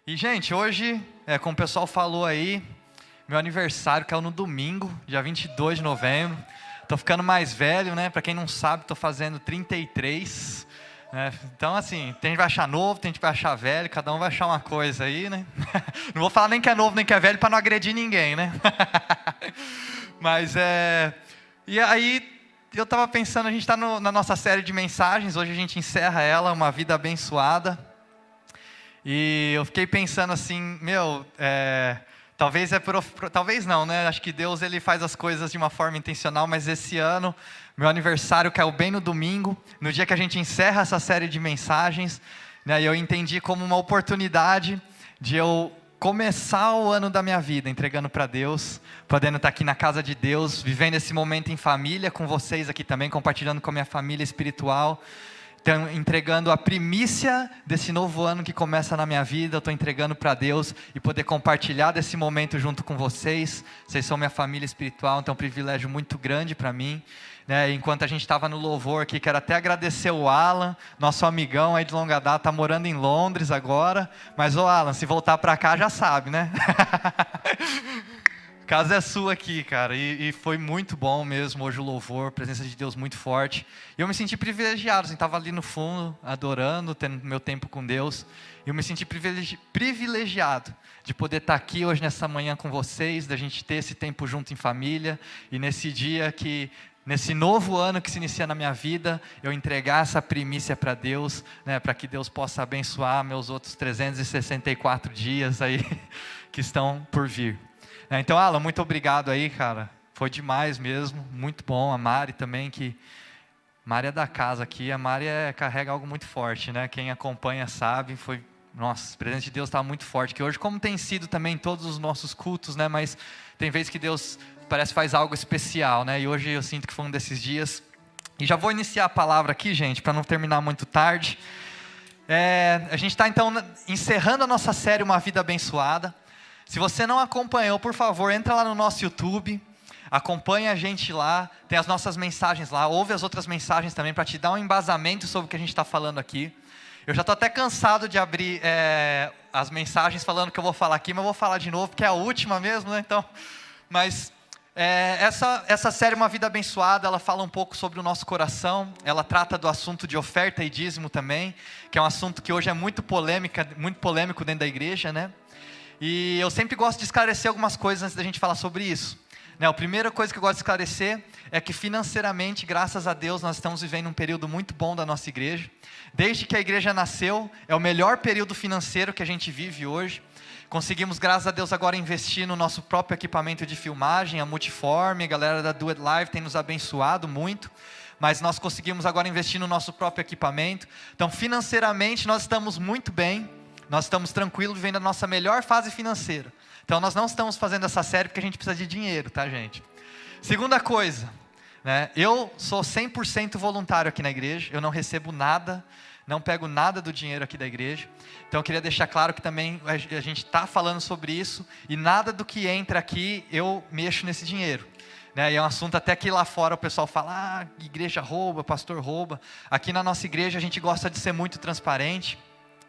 E, gente, hoje, como o pessoal falou aí, meu aniversário caiu no domingo, dia 22 de novembro. Tô ficando mais velho, né? Para quem não sabe, tô fazendo 33. Né? Então, assim, tem gente que vai achar novo, tem gente que vai achar velho, cada um vai achar uma coisa aí, né? Não vou falar nem que é novo, nem que é velho, para não agredir ninguém, né? Mas, E aí, eu tava pensando, a gente está na nossa série de mensagens, hoje a gente encerra ela, Uma Vida Abençoada. E eu fiquei pensando assim, talvez talvez não, né? Acho que Deus ele faz as coisas de uma forma intencional, mas esse ano, meu aniversário caiu bem no domingo, no dia que a gente encerra essa série de mensagens, né? E eu entendi como uma oportunidade de eu começar o ano da minha vida entregando para Deus, podendo estar aqui na casa de Deus, vivendo esse momento em família com vocês aqui também, compartilhando com a minha família espiritual. Então, entregando a primícia desse novo ano que começa na minha vida, eu estou entregando para Deus e poder compartilhar desse momento junto com vocês. Vocês são minha família espiritual, então é um privilégio muito grande para mim. Né? Enquanto a gente estava no louvor aqui, quero até agradecer o Alan, nosso amigão aí de longa data, está morando em Londres agora. Mas o Alan, se voltar para cá já sabe, né? A casa é sua aqui, cara, e foi muito bom mesmo hoje o louvor, presença de Deus muito forte. E eu me senti privilegiado, assim, estava ali no fundo, adorando, tendo meu tempo com Deus. E eu me senti privilegiado de poder estar aqui hoje nessa manhã com vocês, da gente ter esse tempo junto em família. E nesse dia nesse novo ano que se inicia na minha vida, eu entregar essa primícia para Deus, né, para que Deus possa abençoar meus outros 364 dias aí que estão por vir. Então, Alan, muito obrigado aí, cara. Foi demais mesmo, muito bom. A Mari também, Mari é da casa aqui. A Mari carrega algo muito forte, né? Quem acompanha sabe. Nossa, a presença de Deus estava muito forte. Que hoje, como tem sido também em todos os nossos cultos, né? Mas tem vezes que Deus parece faz algo especial, né? E hoje eu sinto que foi um desses dias. E já vou iniciar a palavra aqui, gente, para não terminar muito tarde. A gente está, então, encerrando a nossa série Uma Vida Abençoada. Se você não acompanhou, por favor, entra lá no nosso YouTube, acompanha a gente lá, tem as nossas mensagens lá, ouve as outras mensagens também para te dar um embasamento sobre o que a gente está falando aqui. Eu já estou até cansado de abrir as mensagens falando que eu vou falar aqui, mas eu vou falar de novo, porque é a última mesmo, né? Então, mas essa série Uma Vida Abençoada, ela fala um pouco sobre o nosso coração, ela trata do assunto de oferta e dízimo também, que é um assunto que hoje é muito polêmico dentro da igreja, né? E eu sempre gosto de esclarecer algumas coisas antes da gente falar sobre isso. Né, a primeira coisa que eu gosto de esclarecer é que financeiramente, graças a Deus, nós estamos vivendo um período muito bom da nossa igreja. Desde que a igreja nasceu, é o melhor período financeiro que a gente vive hoje. Conseguimos, graças a Deus, agora investir no nosso próprio equipamento de filmagem, a Multiforme, a galera da Do It Live tem nos abençoado muito. Mas nós conseguimos agora investir no nosso próprio equipamento. Então, financeiramente, nós estamos muito bem. Nós estamos tranquilos, vivendo a nossa melhor fase financeira. Então, nós não estamos fazendo essa série porque a gente precisa de dinheiro, tá, gente? Segunda coisa, né? Eu sou 100% voluntário aqui na igreja. Eu não recebo nada, não pego nada do dinheiro aqui da igreja. Então, eu queria deixar claro que também a gente está falando sobre isso. E nada do que entra aqui, eu mexo nesse dinheiro. Né? E é um assunto até que lá fora o pessoal fala, igreja rouba, pastor rouba. Aqui na nossa igreja a gente gosta de ser muito transparente.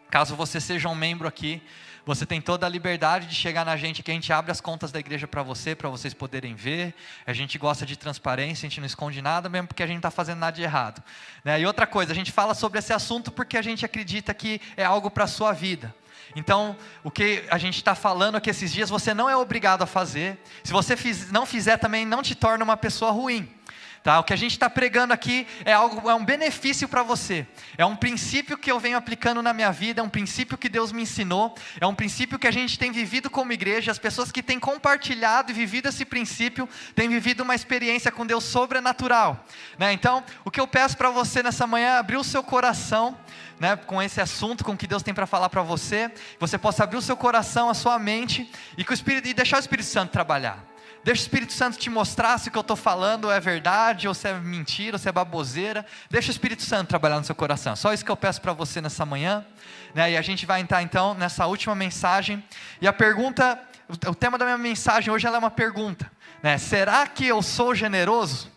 Caso você seja um membro aqui, você tem toda a liberdade de chegar na gente, que a gente abre as contas da igreja para vocês poderem ver. A gente gosta de transparência, a gente não esconde nada, mesmo porque a gente não está fazendo nada de errado. Né? E outra coisa, a gente fala sobre esse assunto porque a gente acredita que é algo para a sua vida. Então, o que a gente está falando aqui esses dias, você não é obrigado a fazer. Se você não fizer também, não te torna uma pessoa ruim. Tá? O que a gente está pregando aqui é um benefício para você. É um princípio que eu venho aplicando na minha vida, é um princípio que Deus me ensinou, é um princípio que a gente tem vivido como igreja. As pessoas que têm compartilhado e vivido esse princípio, têm vivido uma experiência com Deus sobrenatural. Né? Então, o que eu peço para você nessa manhã é abrir o seu coração, né, com esse assunto, com o que Deus tem para falar para você. Você possa abrir o seu coração, a sua mente, e deixar o Espírito Santo trabalhar. Deixa o Espírito Santo te mostrar se o que eu estou falando é verdade, ou se é mentira, ou se é baboseira. Deixa o Espírito Santo trabalhar no seu coração. Só isso que eu peço para você nessa manhã. Né? E a gente vai entrar então nessa última mensagem. E a pergunta, o tema da minha mensagem hoje ela é uma pergunta. Né? Será que eu sou generoso?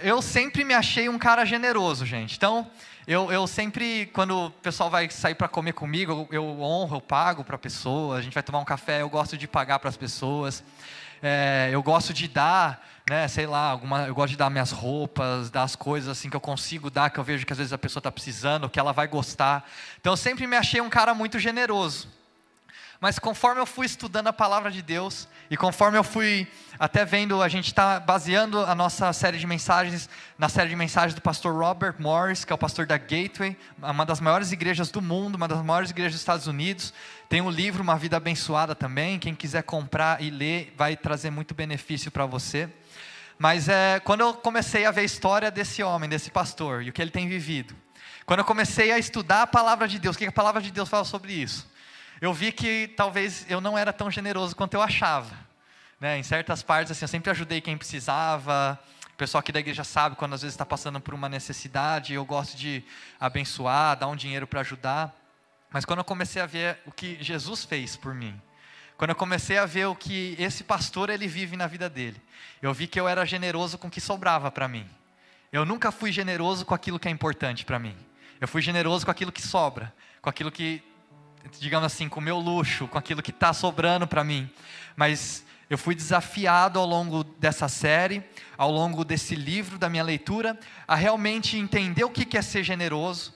Eu sempre me achei um cara generoso, gente. Então, eu sempre, quando o pessoal vai sair para comer comigo, eu honro, eu pago para a pessoa, a gente vai tomar um café, eu gosto de pagar para as pessoas. Eu gosto de dar, né, sei lá, eu gosto de dar minhas roupas, dar as coisas assim que eu consigo dar, que eu vejo que às vezes a pessoa está precisando, que ela vai gostar. Então eu sempre me achei um cara muito generoso. Mas conforme eu fui estudando a palavra de Deus, e conforme eu fui até vendo, a gente está baseando a nossa série de mensagens, na série de mensagens do pastor Robert Morris, que é o pastor da Gateway, uma das maiores igrejas do mundo, uma das maiores igrejas dos Estados Unidos. Tem um livro, Uma Vida Abençoada também, quem quiser comprar e ler, vai trazer muito benefício para você. Mas quando eu comecei a ver a história desse homem, desse pastor, e o que ele tem vivido, quando eu comecei a estudar a palavra de Deus, o que a palavra de Deus fala sobre isso? Eu vi que talvez eu não era tão generoso quanto eu achava, né? Em certas partes, assim, eu sempre ajudei quem precisava. O pessoal aqui da igreja sabe quando às vezes está passando por uma necessidade, eu gosto de abençoar, dar um dinheiro para ajudar. Mas quando eu comecei a ver o que Jesus fez por mim, quando eu comecei a ver o que esse pastor ele vive na vida dele, eu vi que eu era generoso com o que sobrava para mim. Eu nunca fui generoso com aquilo que é importante para mim. Eu fui generoso com aquilo que sobra, com aquilo que, digamos assim, com o meu luxo, com aquilo que está sobrando para mim. Mas eu fui desafiado ao longo dessa série, ao longo desse livro, da minha leitura, a realmente entender o que é ser generoso,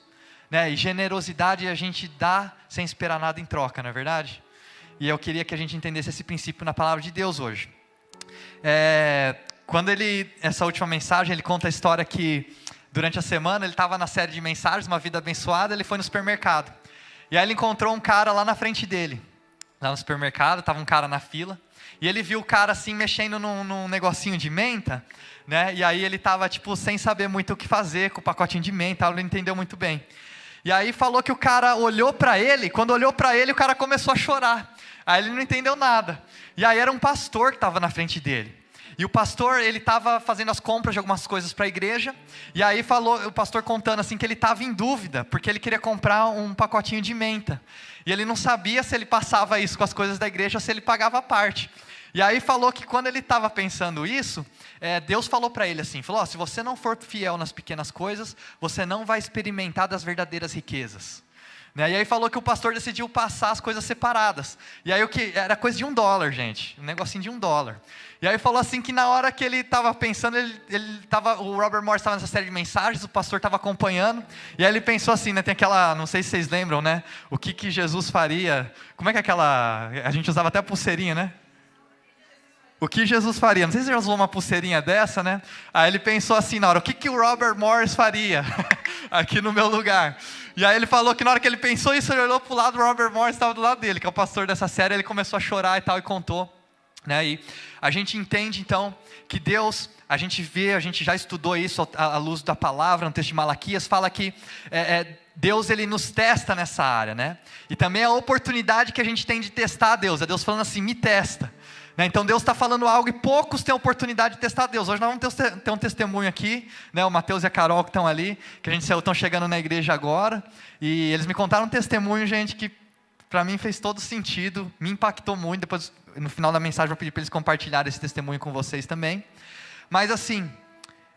né? E generosidade a gente dá sem esperar nada em troca, não é verdade? E eu queria que a gente entendesse esse princípio na palavra de Deus hoje. Quando essa última mensagem, ele conta a história que durante a semana ele estava na série de mensagens, Uma Vida Abençoada, ele foi no supermercado. E aí ele encontrou um cara lá na frente dele, lá no supermercado, estava um cara na fila, e ele viu o cara assim mexendo num negocinho de menta, né? E aí ele estava tipo sem saber muito o que fazer com o pacotinho de menta, ele não entendeu muito bem. E aí falou que o cara olhou para ele, quando olhou para ele o cara começou a chorar, aí ele não entendeu nada. E aí era um pastor que estava na frente dele. E o pastor, ele estava fazendo as compras de algumas coisas para a igreja, e aí falou, o pastor contando assim que ele estava em dúvida, porque ele queria comprar um pacotinho de menta, e ele não sabia se ele passava isso com as coisas da igreja ou se ele pagava a parte. E aí falou que quando ele estava pensando isso, Deus falou para ele assim, falou, se você não for fiel nas pequenas coisas, você não vai experimentar das verdadeiras riquezas. E aí falou que o pastor decidiu passar as coisas separadas. E aí era coisa de $1, gente. Um negocinho de $1. E aí falou assim que na hora que ele estava pensando, o Robert Morris estava nessa série de mensagens, o pastor estava acompanhando. E aí ele pensou assim, né? Tem aquela, não sei se vocês lembram, né? O que Jesus faria? Como é que é aquela? A gente usava até a pulseirinha, né? O que Jesus faria? Não sei se você já usou uma pulseirinha dessa, né? Aí ele pensou assim na hora, o que o Robert Morris faria aqui no meu lugar? E aí ele falou que na hora que ele pensou isso, ele olhou para o lado, o Robert Morris estava do lado dele, que é o pastor dessa série, ele começou a chorar e tal, e contou. Né? E a gente entende então, que Deus, a gente já estudou isso à luz da palavra, no texto de Malaquias, fala que Deus ele nos testa nessa área, né? E também a oportunidade que a gente tem de testar Deus, é Deus falando assim, me testa. Então Deus está falando algo e poucos têm a oportunidade de testar Deus. Hoje nós vamos ter um testemunho aqui, né? O Mateus e a Carol que estão ali, que estão chegando na igreja agora, e eles me contaram um testemunho, gente, que para mim fez todo sentido, me impactou muito. Depois, no final da mensagem, eu vou pedir para eles compartilharem esse testemunho com vocês também. Mas assim,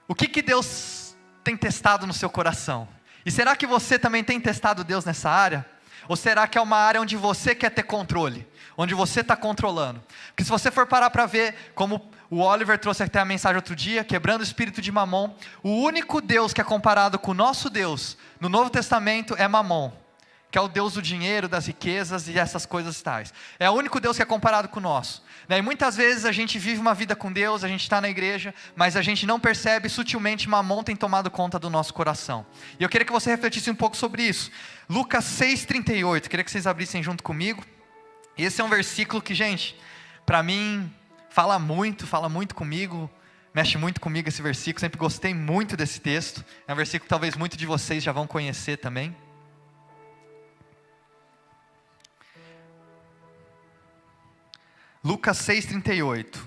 o que Deus tem testado no seu coração? E será que você também tem testado Deus nessa área? Ou será que é uma área onde você quer ter controle? Onde você está controlando? Porque se você for parar para ver, como o Oliver trouxe até a mensagem outro dia, quebrando o espírito de Mamon, o único Deus que é comparado com o nosso Deus, no Novo Testamento, é Mamon, que é o Deus do dinheiro, das riquezas e essas coisas tais. É o único Deus que é comparado com o nosso. E muitas vezes a gente vive uma vida com Deus, a gente está na igreja, mas a gente não percebe, sutilmente Mamon tem tomado conta do nosso coração. E eu queria que você refletisse um pouco sobre isso. Lucas 6,38, queria que vocês abrissem junto comigo. Esse é um versículo que, gente, para mim, fala muito comigo, mexe muito comigo esse versículo, sempre gostei muito desse texto. É um versículo que talvez muitos de vocês já vão conhecer também. Lucas 6,38.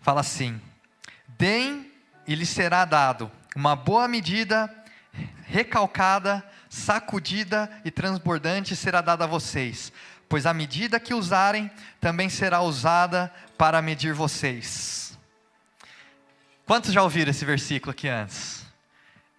Fala assim: deem e lhes será dado uma boa medida, recalcada, sacudida e transbordante será dada a vocês, pois a medida que usarem também será usada para medir vocês. Quantos já ouviram esse versículo aqui antes?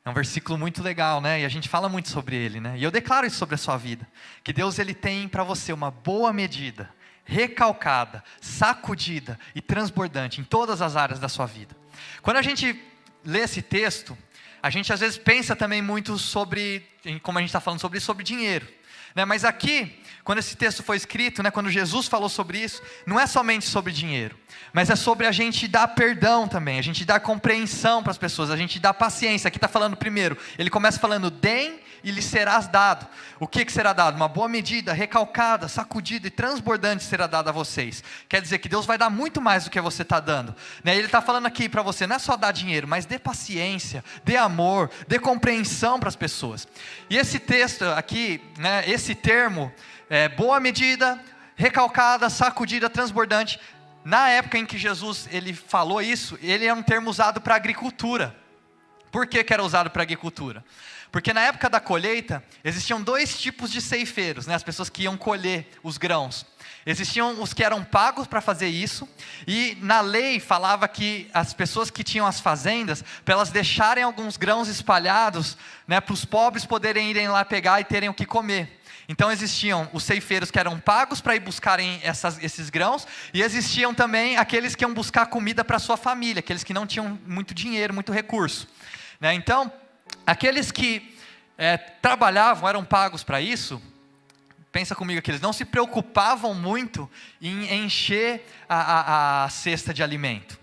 É um versículo muito legal, né? E a gente fala muito sobre ele, né? E eu declaro isso sobre a sua vida. Que Deus, Ele tem para você uma boa medida, recalcada, sacudida e transbordante em todas as áreas da sua vida. Quando a gente lê esse texto, a gente às vezes pensa também muito sobre, como a gente está falando sobre dinheiro. Né? Mas aqui, quando esse texto foi escrito, né, quando Jesus falou sobre isso, não é somente sobre dinheiro, mas é sobre a gente dar perdão também, a gente dar compreensão para as pessoas, a gente dar paciência. Aqui está falando primeiro, ele começa falando: deem e lhe serás dado. O que será dado? Uma boa medida, recalcada, sacudida e transbordante será dada a vocês. Quer dizer que Deus vai dar muito mais do que você está dando, né? Ele está falando aqui para você, não é só dar dinheiro, mas dê paciência, dê amor, dê compreensão para as pessoas. E esse texto aqui, né, esse termo, boa medida, recalcada, sacudida, transbordante, na época em que Jesus ele falou isso, ele é um termo usado para agricultura. Por que era usado para agricultura? Porque na época da colheita, existiam dois tipos de ceifeiros, né? As pessoas que iam colher os grãos. Existiam os que eram pagos para fazer isso, e na lei falava que as pessoas que tinham as fazendas, para elas deixarem alguns grãos espalhados, né, para os pobres poderem irem lá pegar e terem o que comer. Então existiam os ceifeiros que eram pagos para ir buscarem esses grãos, e existiam também aqueles que iam buscar comida para a sua família, aqueles que não tinham muito dinheiro, muito recurso, né? Então, aqueles que trabalhavam, eram pagos para isso, pensa comigo que eles não se preocupavam muito em encher a cesta de alimento,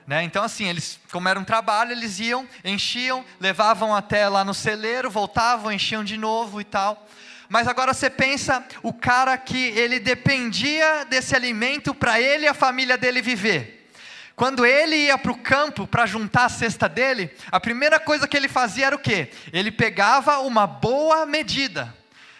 né? Então assim, eles, como era um trabalho, eles iam, enchiam, levavam até lá no celeiro, voltavam, enchiam de novo e tal. Mas agora você pensa, o cara que ele dependia desse alimento para ele e a família dele viver. Quando ele ia para o campo para juntar a cesta dele, a primeira coisa que ele fazia era o quê? Ele pegava uma boa medida,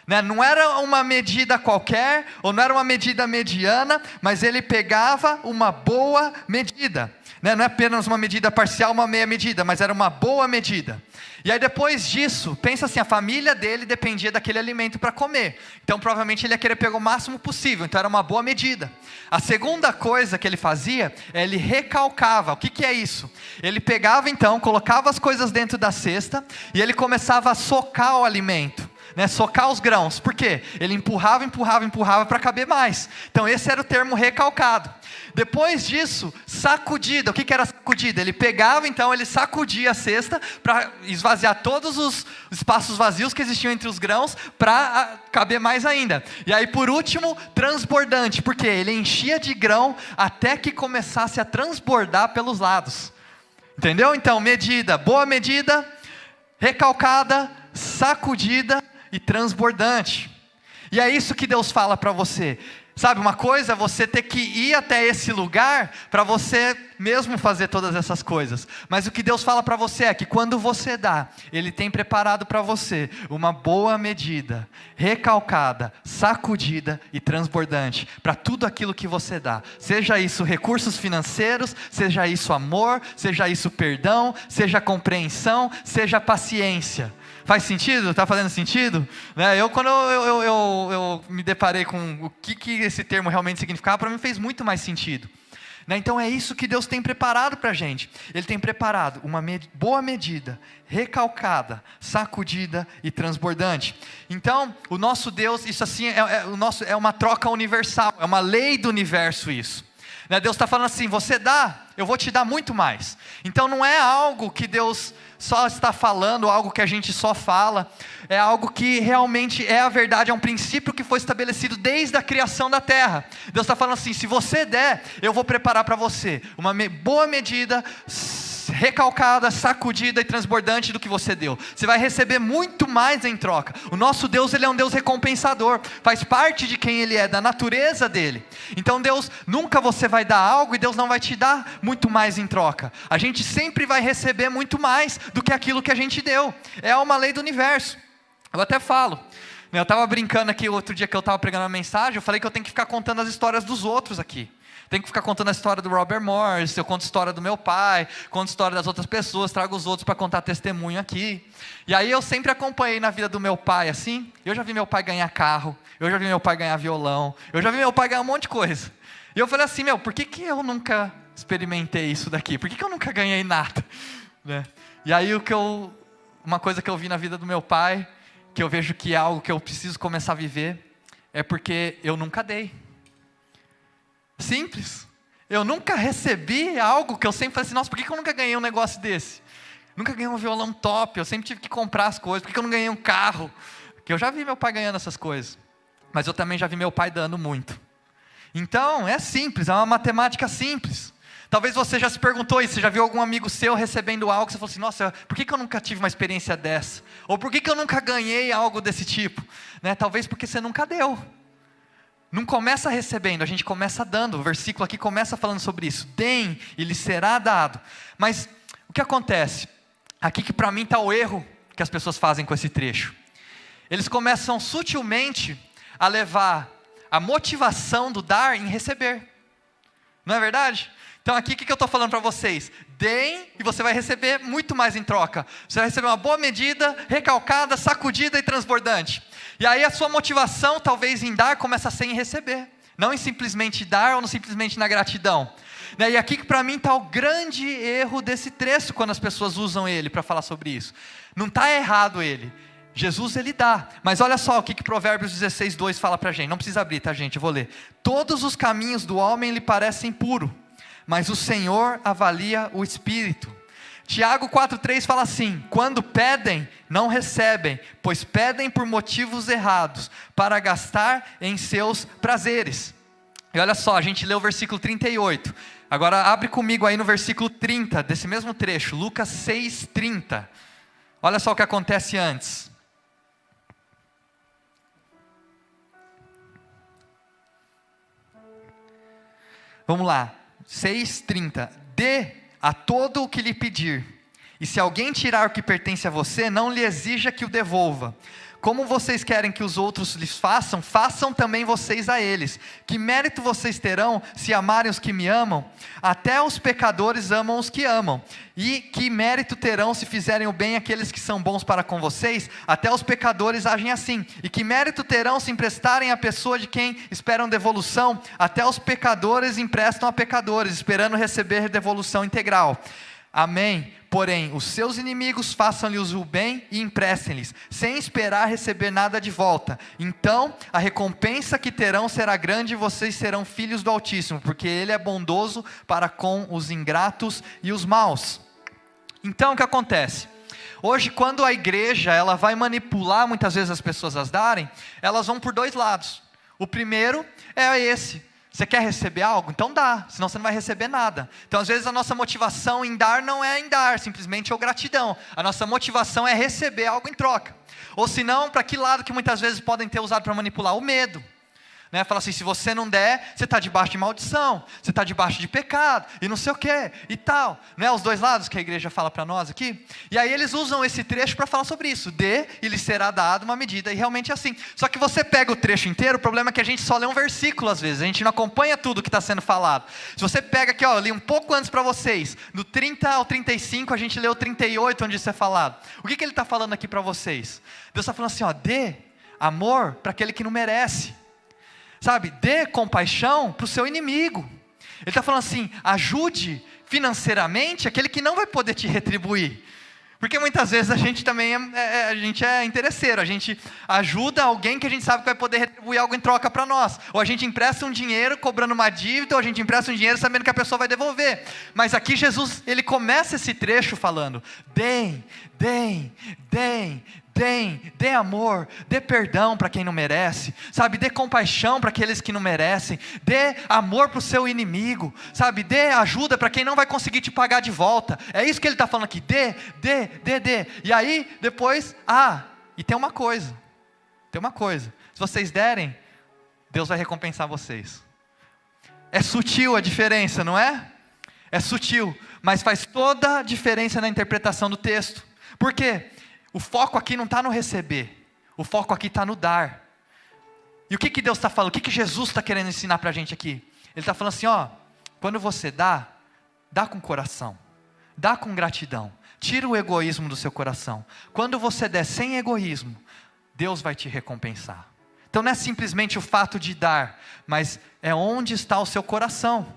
né? Não era uma medida qualquer, ou não era uma medida mediana, mas ele pegava uma boa medida, né? Não é apenas uma medida parcial, uma meia medida, mas era uma boa medida. E aí depois disso, pensa assim, a família dele dependia daquele alimento para comer, então provavelmente ele ia querer pegar o máximo possível, então era uma boa medida. A segunda coisa que ele fazia, ele recalcava. O que é isso? Ele pegava então, colocava as coisas dentro da cesta, e ele começava a socar o alimento, né, socar os grãos. Por quê? Ele empurrava para caber mais. Então esse era o termo recalcado. Depois disso, sacudida. O que era sacudida? Ele pegava então, ele sacudia a cesta para esvaziar todos os espaços vazios que existiam entre os grãos, para caber mais ainda. E aí por último, transbordante. Porque ele enchia de grão até que começasse a transbordar pelos lados. Entendeu? Então medida, boa medida, recalcada, sacudida e transbordante. E é isso que Deus fala para você. Sabe, uma coisa é você ter que ir até esse lugar para você mesmo fazer todas essas coisas. Mas o que Deus fala para você é que quando você dá, Ele tem preparado para você uma boa medida, recalcada, sacudida e transbordante para tudo aquilo que você dá. Seja isso recursos financeiros, seja isso amor, seja isso perdão, seja compreensão, seja paciência. Faz sentido? Está fazendo sentido? Né? Quando eu me deparei com o que esse termo realmente significava, para mim fez muito mais sentido. Né? Então é isso que Deus tem preparado para a gente. Ele tem preparado uma boa medida, recalcada, sacudida e transbordante. Então, o nosso Deus, isso assim, é uma troca universal, é uma lei do universo isso. Né? Deus está falando assim, você dá, eu vou te dar muito mais. Então não é algo que Deus só está falando, algo que a gente só fala, é algo que realmente é a verdade, é um princípio que foi estabelecido desde a criação da terra. Deus está falando assim, se você der, eu vou preparar para você uma boa medida, recalcada, sacudida e transbordante do que você deu. Você vai receber muito mais em troca. O nosso Deus, Ele é um Deus recompensador, faz parte de quem Ele é, da natureza dEle. Então Deus, nunca você vai dar algo e Deus não vai te dar muito mais em troca. A gente sempre vai receber muito mais do que aquilo que a gente deu. É uma lei do universo. Eu até falo, eu estava brincando aqui outro dia que eu estava pregando uma mensagem, eu falei que eu tenho que ficar contando as histórias dos outros aqui. Tenho que ficar contando a história do Robert Morris, eu conto a história do meu pai, conto a história das outras pessoas, trago os outros para contar testemunho aqui. E aí eu sempre acompanhei na vida do meu pai assim, eu já vi meu pai ganhar carro, eu já vi meu pai ganhar violão, eu já vi meu pai ganhar um monte de coisa. E eu falei assim, por que eu nunca experimentei isso daqui? Por que eu nunca ganhei nada? Né? E aí uma coisa que eu vi na vida do meu pai, que eu vejo que é algo que eu preciso começar a viver, é porque eu nunca dei. Simples. Eu nunca recebi algo que eu sempre falei assim, nossa, por que eu nunca ganhei um negócio desse? Nunca ganhei um violão top, eu sempre tive que comprar as coisas, por que eu não ganhei um carro? Porque eu já vi meu pai ganhando essas coisas, mas eu também já vi meu pai dando muito. Então, é simples, é uma matemática simples. Talvez você já se perguntou isso, você já viu algum amigo seu recebendo algo, você falou assim, nossa, por que eu nunca tive uma experiência dessa? Ou por que eu nunca ganhei algo desse tipo? Né? Talvez porque você nunca deu. Não começa recebendo, a gente começa dando. O versículo aqui começa falando sobre isso. Deem e lhes será dado. Mas o que acontece? Aqui que para mim está o erro que as pessoas fazem com esse trecho. Eles começam sutilmente a levar a motivação do dar em receber. Não é verdade? Então aqui o que eu estou falando para vocês? Deem e você vai receber muito mais em troca. Você vai receber uma boa medida, recalcada, sacudida e transbordante. E aí a sua motivação talvez em dar começa a ser em receber. Não em simplesmente dar ou não simplesmente na gratidão. E aqui que para mim está o grande erro desse trecho quando as pessoas usam ele para falar sobre isso. Não está errado ele. Jesus ele dá, mas olha só o que Provérbios 16:2 fala para a gente, não precisa abrir, tá gente, eu vou ler. Todos os caminhos do homem lhe parecem puros, mas o Senhor avalia o espírito. Tiago 4:3 fala assim, quando pedem, não recebem, pois pedem por motivos errados, para gastar em seus prazeres. E olha só, a gente lê o versículo 38, agora abre comigo aí no versículo 30, desse mesmo trecho, Lucas 6:30, olha só o que acontece antes. Vamos lá, 6:30. Dê a todo o que lhe pedir, e se alguém tirar o que pertence a você, não lhe exija que o devolva. Como vocês querem que os outros lhes façam, façam também vocês a eles. Que mérito vocês terão se amarem os que me amam? Até os pecadores amam os que amam. E que mérito terão se fizerem o bem àqueles que são bons para com vocês? Até os pecadores agem assim. E que mérito terão se emprestarem à pessoa de quem esperam devolução? Até os pecadores emprestam a pecadores, esperando receber devolução integral. Amém. Porém, os seus inimigos façam-lhes o bem e emprestem-lhes, sem esperar receber nada de volta. Então, a recompensa que terão será grande e vocês serão filhos do Altíssimo, porque Ele é bondoso para com os ingratos e os maus. Então, o que acontece? Hoje, quando a igreja ela vai manipular muitas vezes as pessoas a darem, elas vão por dois lados. O primeiro é esse. Você quer receber algo? Então dá, senão você não vai receber nada. Então às vezes a nossa motivação em dar não é em dar, simplesmente é gratidão. A nossa motivação é receber algo em troca. Ou se não, para que lado que muitas vezes podem ter usado para manipular? O medo. Né? Fala assim, se você não der, você está debaixo de maldição, você está debaixo de pecado, e não sei o que, e tal. Né? Os dois lados que a igreja fala para nós aqui. E aí eles usam esse trecho para falar sobre isso. Dê e lhe será dado uma medida, e realmente é assim. Só que você pega o trecho inteiro, o problema é que a gente só lê um versículo às vezes, a gente não acompanha tudo que está sendo falado. Se você pega aqui, ó, eu li um pouco antes para vocês, do 30 ao 35, a gente leu o 38, onde isso é falado. O que ele está falando aqui para vocês? Deus está falando assim, ó, dê amor para aquele que não merece. Sabe, dê compaixão para o seu inimigo. Ele está falando assim, ajude financeiramente aquele que não vai poder te retribuir. Porque muitas vezes a gente também a gente é interesseiro, a gente ajuda alguém que a gente sabe que vai poder retribuir algo em troca para nós. Ou a gente empresta um dinheiro cobrando uma dívida, ou a gente empresta um dinheiro sabendo que a pessoa vai devolver. Mas aqui Jesus, ele começa esse trecho falando, deem, deem, deem, dê amor, dê perdão para quem não merece, sabe, dê compaixão para aqueles que não merecem, dê amor para o seu inimigo, sabe, dê ajuda para quem não vai conseguir te pagar de volta, é isso que ele está falando aqui, dê, e aí depois, e tem uma coisa, se vocês derem, Deus vai recompensar vocês. É sutil a diferença, não é? É sutil, mas faz toda a diferença na interpretação do texto. Por quê? O foco aqui não está no receber, o foco aqui está no dar. E o que Deus está falando? O que Jesus está querendo ensinar para a gente aqui? Ele está falando assim, ó, quando você dá com coração, dá com gratidão, tira o egoísmo do seu coração. Quando você der sem egoísmo, Deus vai te recompensar. Então não é simplesmente o fato de dar, mas é onde está o seu coração.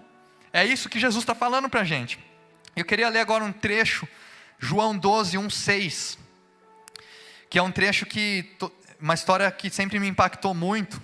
É isso que Jesus está falando para a gente. Eu queria ler agora um trecho, João 12, 1, 6, que é um trecho uma história que sempre me impactou muito.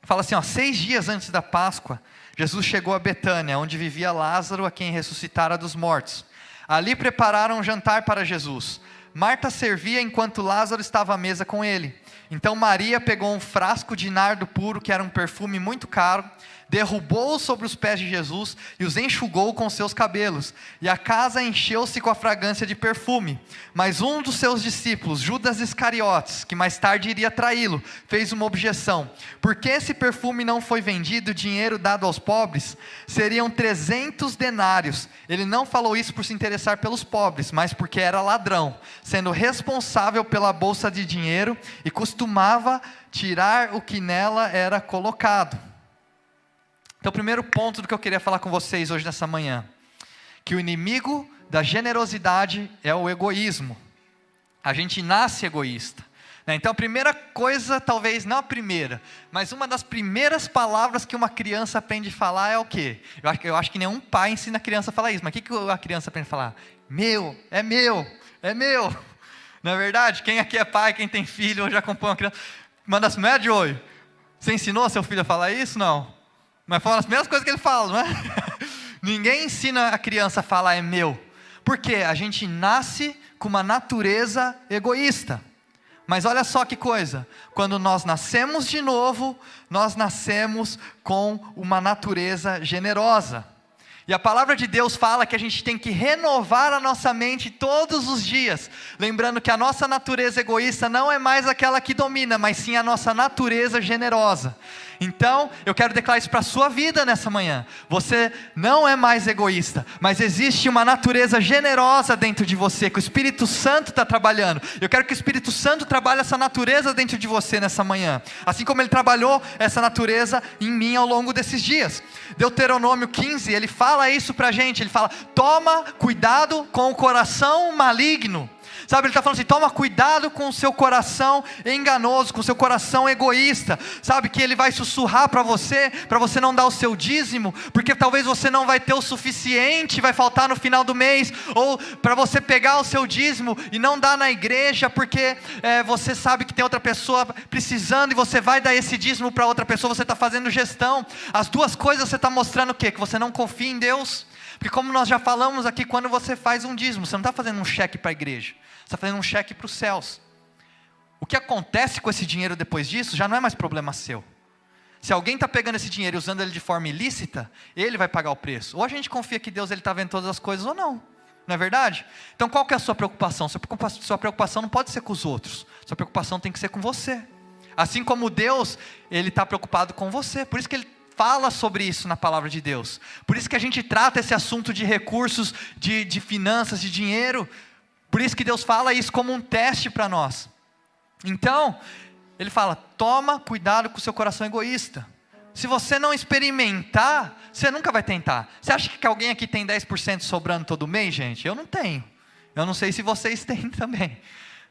Fala assim, 6 dias antes da Páscoa, Jesus chegou a Betânia, onde vivia Lázaro, a quem ressuscitara dos mortos. Ali prepararam um jantar para Jesus. Marta servia enquanto Lázaro estava à mesa com ele. Então Maria pegou um frasco de nardo puro, que era um perfume muito caro, derrubou-o sobre os pés de Jesus e os enxugou com seus cabelos, e a casa encheu-se com a fragrância de perfume. Mas um dos seus discípulos, Judas Iscariotes, que mais tarde iria traí-lo, fez uma objeção: por que esse perfume não foi vendido, dinheiro dado aos pobres? Seriam 300 denários. Ele não falou isso por se interessar pelos pobres, mas porque era ladrão, sendo responsável pela bolsa de dinheiro, e costumava tirar o que nela era colocado. Então, o primeiro ponto do que eu queria falar com vocês hoje nessa manhã, que o inimigo da generosidade é o egoísmo. A gente nasce egoísta, né? Então a primeira coisa, talvez não a primeira, mas uma das primeiras palavras que uma criança aprende a falar é o quê? Eu acho que nenhum pai ensina a criança a falar isso, mas o que a criança aprende a falar? Meu, é meu, é meu. Não é verdade? Quem aqui é pai, quem tem filho, ou já acompanha uma criança, manda assim, não é de olho. Você ensinou seu filho a falar isso? Não. Mas foi uma das primeiras coisas que ele fala, não é? Ninguém ensina a criança a falar é meu. Por quê? A gente nasce com uma natureza egoísta. Mas olha só que coisa, quando nós nascemos de novo, nós nascemos com uma natureza generosa. E a palavra de Deus fala que a gente tem que renovar a nossa mente todos os dias, lembrando que a nossa natureza egoísta não é mais aquela que domina, mas sim a nossa natureza generosa. Então, eu quero declarar isso para a sua vida nessa manhã. Você não é mais egoísta, mas existe uma natureza generosa dentro de você, que o Espírito Santo está trabalhando. Eu quero que o Espírito Santo trabalhe essa natureza dentro de você nessa manhã, assim como Ele trabalhou essa natureza em mim ao longo desses dias. Deuteronômio 15, ele fala isso para a gente, ele fala, toma cuidado com o coração maligno. Sabe, ele está falando assim, toma cuidado com o seu coração enganoso, com o seu coração egoísta. Sabe, que ele vai sussurrar para você não dar o seu dízimo, porque talvez você não vai ter o suficiente, vai faltar no final do mês, ou para você pegar o seu dízimo e não dar na igreja, porque você sabe que tem outra pessoa precisando, e você vai dar esse dízimo para outra pessoa, você está fazendo gestão. As duas coisas você está mostrando o quê? Que você não confia em Deus. Porque como nós já falamos aqui, quando você faz um dízimo, você não está fazendo um cheque para a igreja, você está fazendo um cheque para os céus. O que acontece com esse dinheiro depois disso, já não é mais problema seu. Se alguém está pegando esse dinheiro e usando ele de forma ilícita, ele vai pagar o preço. Ou a gente confia que Deus está vendo todas as coisas ou não. Não é verdade? Então qual que é a sua preocupação? Sua preocupação não pode ser com os outros. Sua preocupação tem que ser com você. Assim como Deus, Ele está preocupado com você. Por isso que Ele fala sobre isso na palavra de Deus. Por isso que a gente trata esse assunto de recursos, de finanças, de dinheiro. Por isso que Deus fala isso como um teste para nós. Então, Ele fala, toma cuidado com o seu coração egoísta. Se você não experimentar, você nunca vai tentar. Você acha que alguém aqui tem 10% sobrando todo mês, gente? Eu não tenho. Eu não sei se vocês têm também.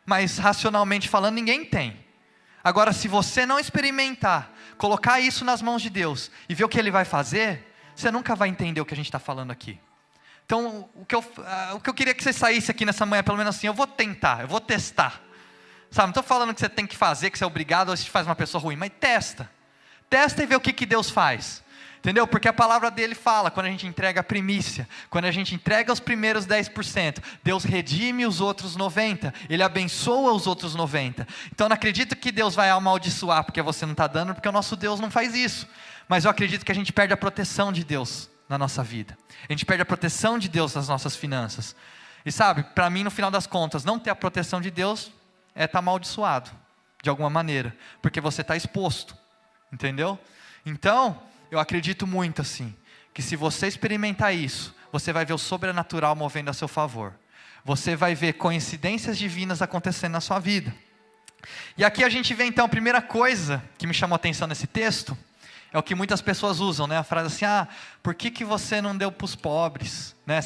Mas racionalmente falando, ninguém tem. Agora, se você não experimentar, colocar isso nas mãos de Deus e ver o que Ele vai fazer, você nunca vai entender o que a gente está falando aqui. Então, o que eu queria que você saísse aqui nessa manhã, pelo menos assim, eu vou tentar, eu vou testar. Sabe, não estou falando que você tem que fazer, que você é obrigado, ou isso te faz uma pessoa ruim, mas testa. Testa e vê o que Deus faz. Entendeu? Porque a palavra dele fala, quando a gente entrega a primícia, quando a gente entrega os primeiros 10%, Deus redime os outros 90%, Ele abençoa os outros 90%. Então eu não acredito que Deus vai amaldiçoar porque você não está dando, porque o nosso Deus não faz isso. Mas eu acredito que a gente perde a proteção de Deus na nossa vida. A gente perde a proteção de Deus nas nossas finanças. E sabe, para mim no final das contas, não ter a proteção de Deus é estar amaldiçoado, de alguma maneira, porque você está exposto, entendeu? Então, eu acredito muito assim, que se você experimentar isso, você vai ver o sobrenatural movendo a seu favor. Você vai ver coincidências divinas acontecendo na sua vida. E aqui a gente vê então, a primeira coisa que me chamou a atenção nesse texto, é o que muitas pessoas usam, né? A frase assim, por que você não deu para os pobres? Né?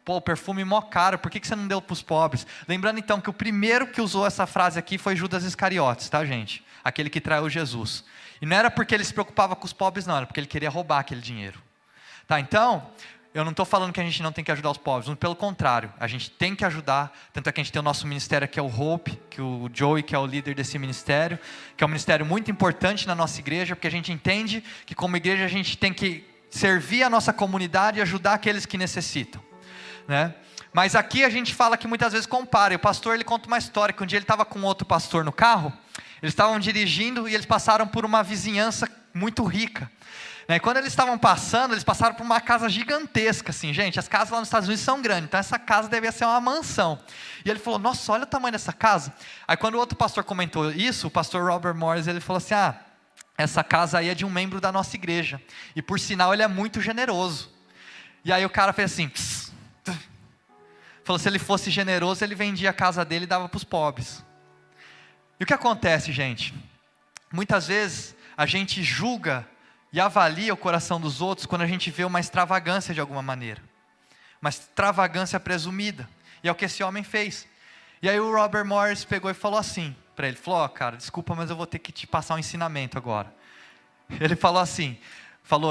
O perfume mó caro, por que você não deu para os pobres? Lembrando então que o primeiro que usou essa frase aqui foi Judas Iscariotes, tá, gente? Aquele que traiu Jesus. E não era porque ele se preocupava com os pobres, não, era porque ele queria roubar aquele dinheiro. Tá, então, eu não estou falando que a gente não tem que ajudar os pobres, muito pelo contrário, a gente tem que ajudar, tanto é que a gente tem o nosso ministério que é o Hope, que o Joey que é o líder desse ministério, que é um ministério muito importante na nossa igreja, porque a gente entende que como igreja a gente tem que servir a nossa comunidade e ajudar aqueles que necessitam, né? Mas aqui a gente fala que muitas vezes compara, e o pastor ele conta uma história, que um dia ele estava com outro pastor no carro, eles estavam dirigindo e eles passaram por uma vizinhança muito rica. E quando eles estavam passando, eles passaram por uma casa gigantesca, assim, gente, as casas lá nos Estados Unidos são grandes, então essa casa devia ser uma mansão. E ele falou, nossa, olha o tamanho dessa casa. Aí quando o outro pastor comentou isso, o pastor Robert Morris, ele falou assim, essa casa aí é de um membro da nossa igreja, e por sinal ele é muito generoso. E aí o cara fez assim, falou, se ele fosse generoso, ele vendia a casa dele e dava para os pobres. E o que acontece, gente? Muitas vezes a gente julga e avalia o coração dos outros quando a gente vê uma extravagância de alguma maneira. Uma extravagância presumida. E é o que esse homem fez. E aí o Robert Morris pegou e falou assim para ele, falou, cara, desculpa, mas eu vou ter que te passar um ensinamento agora. Ele falou assim,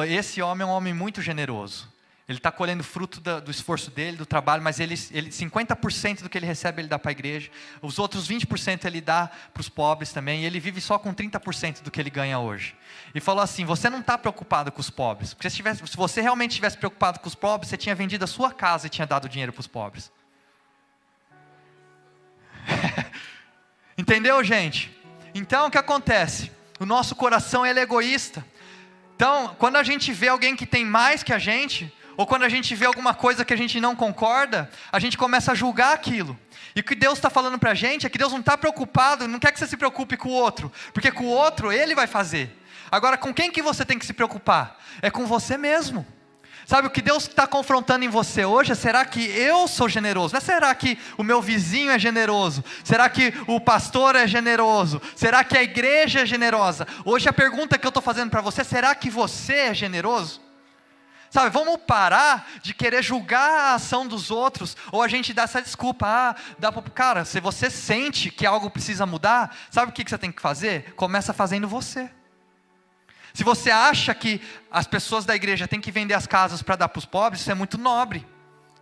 esse homem é um homem muito generoso. Ele está colhendo fruto do esforço dele, do trabalho, mas ele 50% do que ele recebe ele dá para a igreja, os outros 20% ele dá para os pobres também, e ele vive só com 30% do que ele ganha hoje. E falou assim, você não está preocupado com os pobres, porque se você realmente estivesse preocupado com os pobres, você tinha vendido a sua casa e tinha dado dinheiro para os pobres. Entendeu, gente? Então o que acontece? O nosso coração ele é egoísta. Então quando a gente vê alguém que tem mais que a gente, ou quando a gente vê alguma coisa que a gente não concorda, a gente começa a julgar aquilo. E o que Deus está falando para a gente é que Deus não está preocupado, não quer que você se preocupe com o outro, porque com o outro Ele vai fazer. Agora com quem que você tem que se preocupar? É com você mesmo. Sabe, o que Deus está confrontando em você hoje é, será que eu sou generoso? Não é será que o meu vizinho é generoso? Será que o pastor é generoso? Será que a igreja é generosa? Hoje a pergunta que eu estou fazendo para você é, será que você é generoso? Sabe, vamos parar de querer julgar a ação dos outros, ou a gente dá essa desculpa, cara, se você sente que algo precisa mudar, sabe o que você tem que fazer? Começa fazendo você. Se você acha que as pessoas da igreja têm que vender as casas para dar para os pobres, isso é muito nobre,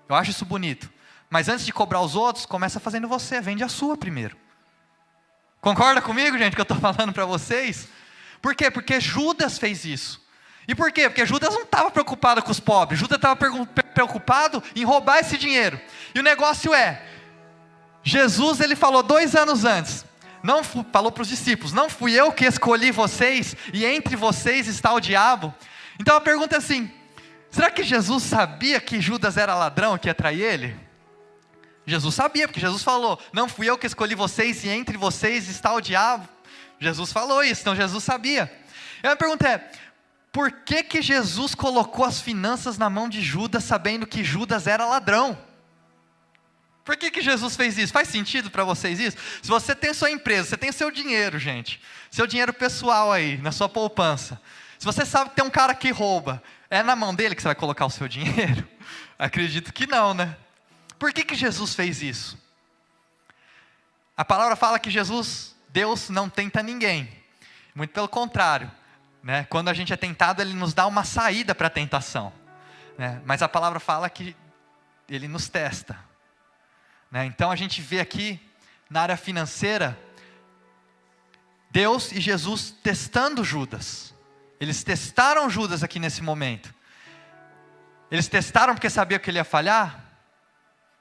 eu acho isso bonito, mas antes de cobrar os outros, começa fazendo você, vende a sua primeiro. Concorda comigo, gente, que eu estou falando para vocês? Por quê? Porque Judas fez isso. E por quê? Porque Judas não estava preocupado com os pobres, Judas estava preocupado em roubar esse dinheiro. E o negócio é, Jesus ele falou 2 anos antes, falou para os discípulos, não fui eu que escolhi vocês, e entre vocês está o diabo. Então a pergunta é assim, será que Jesus sabia que Judas era ladrão, que ia trair ele? Jesus sabia, porque Jesus falou, não fui eu que escolhi vocês, e entre vocês está o diabo. Jesus falou isso, então Jesus sabia. E a pergunta é, por que Jesus colocou as finanças na mão de Judas, sabendo que Judas era ladrão? Por que Jesus fez isso? Faz sentido para vocês isso? Se você tem sua empresa, você tem seu dinheiro, gente, seu dinheiro pessoal aí, na sua poupança, se você sabe que tem um cara que rouba, é na mão dele que você vai colocar o seu dinheiro? Acredito que não, né? Por que Jesus fez isso? A palavra fala que Deus não tenta ninguém, muito pelo contrário. Quando a gente é tentado, Ele nos dá uma saída para a tentação, mas a palavra fala que Ele nos testa, então a gente vê aqui na área financeira Deus e Jesus testando Judas. Eles testaram Judas aqui nesse momento. Eles testaram porque sabiam que ele ia falhar?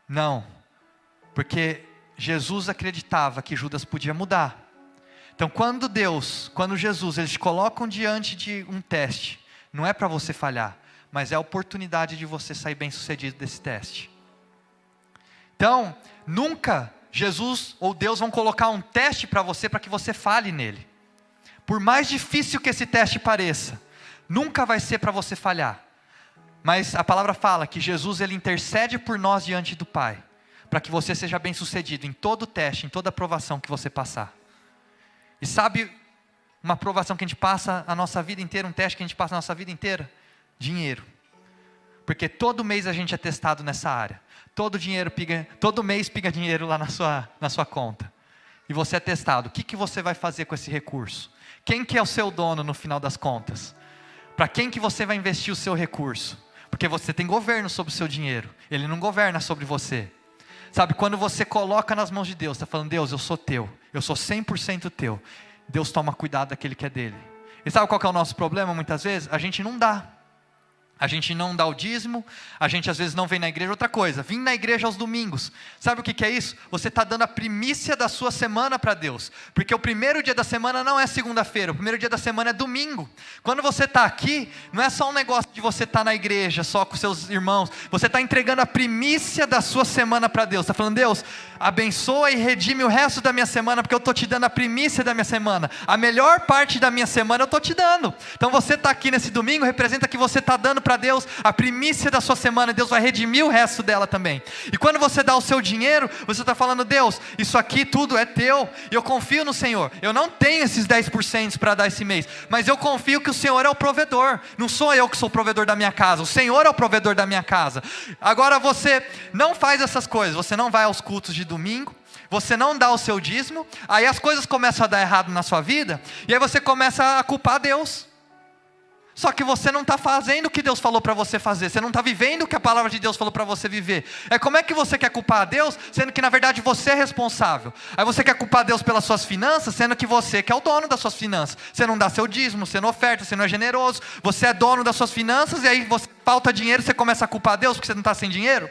Não, porque Jesus acreditava que Judas podia mudar. Então quando Jesus, eles te colocam diante de um teste, não é para você falhar, mas é a oportunidade de você sair bem sucedido desse teste. Então, nunca Jesus ou Deus vão colocar um teste para você, para que você falhe nele. Por mais difícil que esse teste pareça, nunca vai ser para você falhar. Mas a palavra fala que Jesus ele intercede por nós diante do Pai, para que você seja bem sucedido em todo teste, em toda aprovação que você passar. E sabe uma aprovação que a gente passa a nossa vida inteira, um teste que a gente passa a nossa vida inteira? Dinheiro. Porque todo mês a gente é testado nessa área. Todo mês piga dinheiro lá na sua conta. E você é testado. O que você vai fazer com esse recurso? Quem que é o seu dono no final das contas? Para quem que você vai investir o seu recurso? Porque você tem governo sobre o seu dinheiro. Ele não governa sobre você. Sabe, quando você coloca nas mãos de Deus, está falando, Deus, eu sou teu. Eu sou 100% teu. Deus toma cuidado daquele que é dele. E sabe qual que é o nosso problema muitas vezes? A gente não dá. A gente não dá o dízimo, a gente às vezes não vem na igreja. Outra coisa, vim na igreja aos domingos. Sabe o que é isso? Você está dando a primícia da sua semana para Deus. Porque o primeiro dia da semana não é segunda-feira, o primeiro dia da semana é domingo. Quando você está aqui, não é só um negócio de você estar na igreja, só com seus irmãos. Você está entregando a primícia da sua semana para Deus. Está falando, Deus, abençoa e redime o resto da minha semana, porque eu estou te dando a primícia da minha semana. A melhor parte da minha semana eu estou te dando. Então você está aqui nesse domingo, representa que você está dando para Deus a primícia da sua semana. Deus vai redimir o resto dela também. E quando você dá o seu dinheiro, você está falando, Deus, isso aqui tudo é teu, eu confio no Senhor. Eu não tenho esses 10% para dar esse mês, mas eu confio que o Senhor é o provedor. Não sou eu que sou o provedor da minha casa, o Senhor é o provedor da minha casa. Agora você não faz essas coisas, você não vai aos cultos de domingo, você não dá o seu dízimo, aí as coisas começam a dar errado na sua vida, e aí você começa a culpar Deus. Só que você não está fazendo o que Deus falou para você fazer. Você não está vivendo o que a palavra de Deus falou para você viver. Como é que você quer culpar a Deus, sendo que na verdade você é responsável? Aí você quer culpar Deus pelas suas finanças, sendo que você que é o dono das suas finanças. Você não dá seu dízimo, você não oferta, você não é generoso. Você é dono das suas finanças e aí você falta dinheiro, você começa a culpar Deus porque você não está sem dinheiro?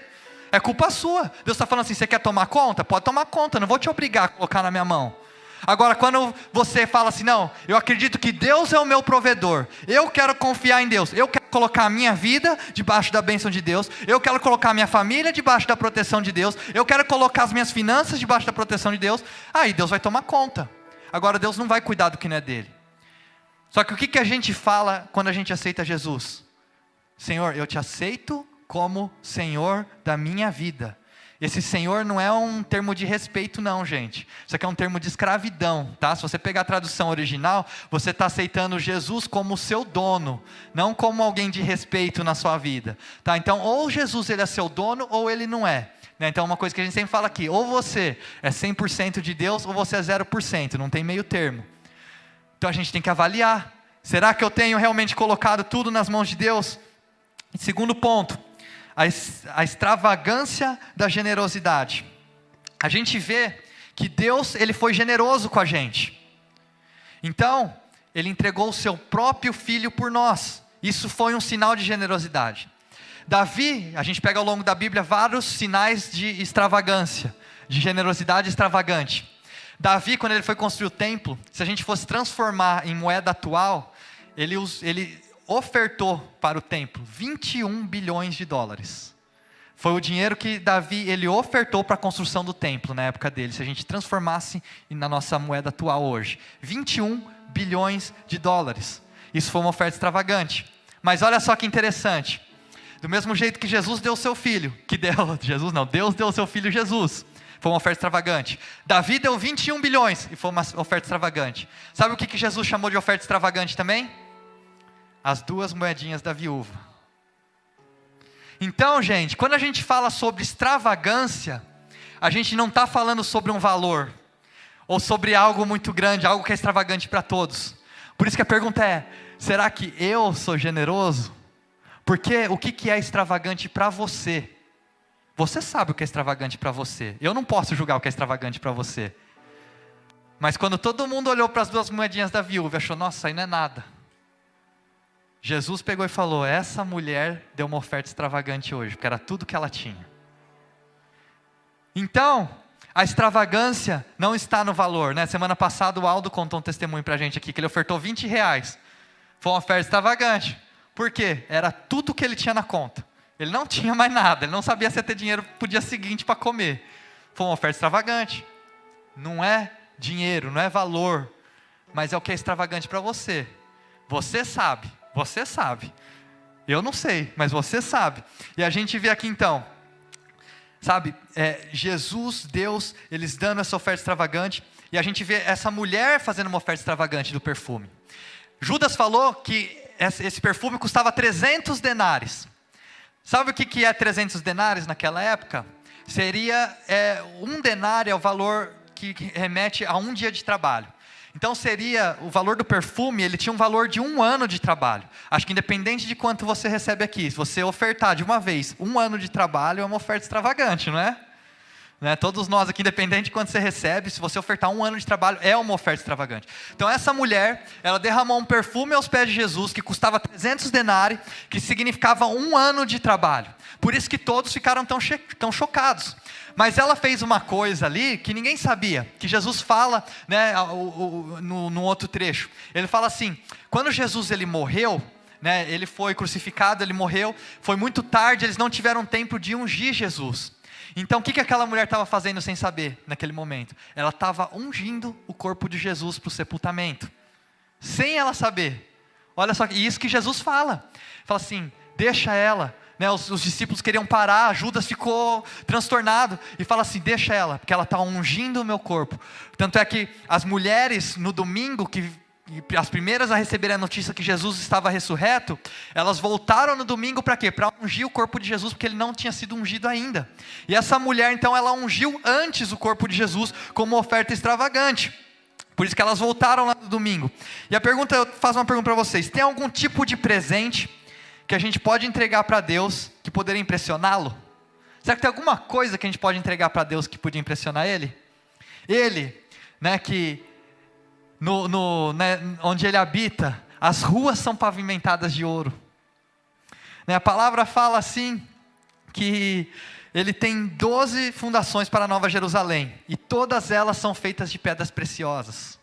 É culpa sua. Deus está falando assim, você quer tomar conta? Pode tomar conta, não vou te obrigar a colocar na minha mão. Agora, quando você fala assim, não, eu acredito que Deus é o meu provedor, eu quero confiar em Deus, eu quero colocar a minha vida debaixo da bênção de Deus, eu quero colocar a minha família debaixo da proteção de Deus, eu quero colocar as minhas finanças debaixo da proteção de Deus, aí Deus vai tomar conta. Agora, Deus não vai cuidar do que não é dele. Só que o que a gente fala quando a gente aceita Jesus? Senhor, eu te aceito como Senhor da minha vida. Esse Senhor não é um termo de respeito não, gente. Isso aqui é um termo de escravidão, tá? Se você pegar a tradução original, você está aceitando Jesus como seu dono, não como alguém de respeito na sua vida, tá? Então, ou Jesus ele é seu dono, ou ele não é. Né? Então, uma coisa que a gente sempre fala aqui, ou você é 100% de Deus, ou você é 0%, não tem meio termo. Então, a gente tem que avaliar. Será que eu tenho realmente colocado tudo nas mãos de Deus? E segundo ponto, a extravagância da generosidade. A gente vê que Deus ele foi generoso com a gente. Então, Ele entregou o seu próprio filho por nós. Isso foi um sinal de generosidade. Davi, a gente pega ao longo da Bíblia vários sinais de extravagância, de generosidade extravagante. Davi, quando ele foi construir o templo, se a gente fosse transformar em moeda atual, ele ofertou para o templo 21 bilhões de dólares. Foi o dinheiro que Davi ele ofertou para a construção do templo na época dele. Se a gente transformasse na nossa moeda atual hoje, 21 bilhões de dólares. Isso foi uma oferta extravagante. Mas olha só que interessante. Do mesmo jeito que Jesus deu o seu filho, Deus deu o seu filho Jesus. Foi uma oferta extravagante. Davi deu 21 bilhões e foi uma oferta extravagante. Sabe o que Jesus chamou de oferta extravagante também? As 2 moedinhas da viúva. Então, gente, quando a gente fala sobre extravagância, a gente não está falando sobre um valor, ou sobre algo muito grande, algo que é extravagante para todos. Por isso que a pergunta é, será que eu sou generoso? Porque o que é extravagante para você? Você sabe o que é extravagante para você. Eu não posso julgar o que é extravagante para você. Mas quando todo mundo olhou para as 2 moedinhas da viúva e achou, nossa, isso aí não é nada. Jesus pegou e falou, essa mulher deu uma oferta extravagante hoje, porque era tudo que ela tinha. Então, a extravagância não está no valor, né? Semana passada o Aldo contou um testemunho para a gente aqui, que ele ofertou R$20. Foi uma oferta extravagante. Por quê? Era tudo que ele tinha na conta. Ele não tinha mais nada, ele não sabia se ia ter dinheiro para o dia seguinte para comer. Foi uma oferta extravagante. Não é dinheiro, não é valor, mas é o que é extravagante para você. Você sabe. Você sabe, eu não sei, mas você sabe. E a gente vê aqui então, sabe, Jesus, Deus, eles dando essa oferta extravagante, e a gente vê essa mulher fazendo uma oferta extravagante do perfume. Judas falou que esse perfume custava 300 denários. Sabe o que é 300 denários naquela época? Seria, 1 denário é o valor que remete a 1 dia de trabalho. Então seria, o valor do perfume, ele tinha um valor de 1 ano de trabalho. Acho que independente de quanto você recebe aqui, se você ofertar de uma vez 1 ano de trabalho, é uma oferta extravagante, não é? Né? Todos nós aqui, independente de quanto você recebe, se você ofertar 1 ano de trabalho, é uma oferta extravagante. Então essa mulher, ela derramou um perfume aos pés de Jesus, que custava 300 denários, que significava 1 ano de trabalho. Por isso que todos ficaram tão chocados. Mas ela fez uma coisa ali que ninguém sabia, que Jesus fala, né, no outro trecho. Ele fala assim, quando Jesus ele morreu, né, ele foi crucificado, ele morreu, foi muito tarde, eles não tiveram tempo de ungir Jesus. Então o que aquela mulher estava fazendo sem saber naquele momento? Ela estava ungindo o corpo de Jesus para o sepultamento, sem ela saber. Olha só, e isso que Jesus fala assim, deixa ela. Né, os discípulos queriam parar, Judas ficou transtornado e fala assim, deixa ela, porque ela está ungindo o meu corpo. Tanto é que as mulheres no domingo, as primeiras a receberem a notícia que Jesus estava ressurreto, elas voltaram no domingo para quê? Para ungir o corpo de Jesus, porque ele não tinha sido ungido ainda. E essa mulher então, ela ungiu antes o corpo de Jesus como oferta extravagante. Por isso que elas voltaram lá no domingo. E eu faço uma pergunta para vocês, tem algum tipo de presente que a gente pode entregar para Deus, que poderia impressioná-lo? Será que tem alguma coisa que a gente pode entregar para Deus que podia impressionar Ele? Ele, né, que né, onde Ele habita, as ruas são pavimentadas de ouro. Né, a palavra fala assim, que Ele tem 12 fundações para a Nova Jerusalém, e todas elas são feitas de pedras preciosas.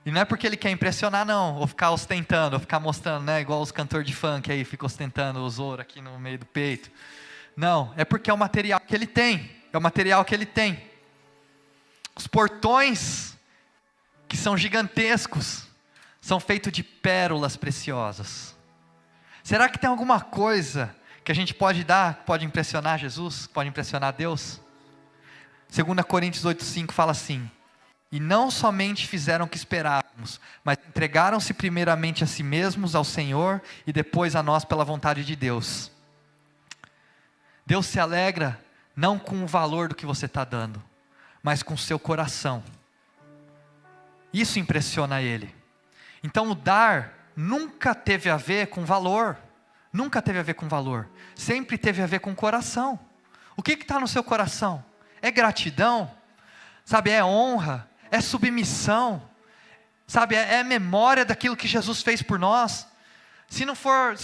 E não é porque ele quer impressionar não, ou ficar ostentando, ou ficar mostrando, né, igual os cantores de funk aí, ficam ostentando os ouro aqui no meio do peito. Não, é porque é o material que ele tem, Os portões, que são gigantescos, são feitos de pérolas preciosas. Será que tem alguma coisa que a gente pode dar, que pode impressionar Jesus, que pode impressionar Deus? 2 Coríntios 8,5 fala assim, e não somente fizeram o que esperávamos, mas entregaram-se primeiramente a si mesmos, ao Senhor, e depois a nós pela vontade de Deus. Deus se alegra não com o valor do que você está dando, mas com o seu coração. Isso impressiona Ele. Então o dar nunca teve a ver com valor, sempre teve a ver com o coração. O que está no seu coração? É gratidão? Sabe, é honra? É submissão, sabe, é memória daquilo que Jesus fez por nós. Se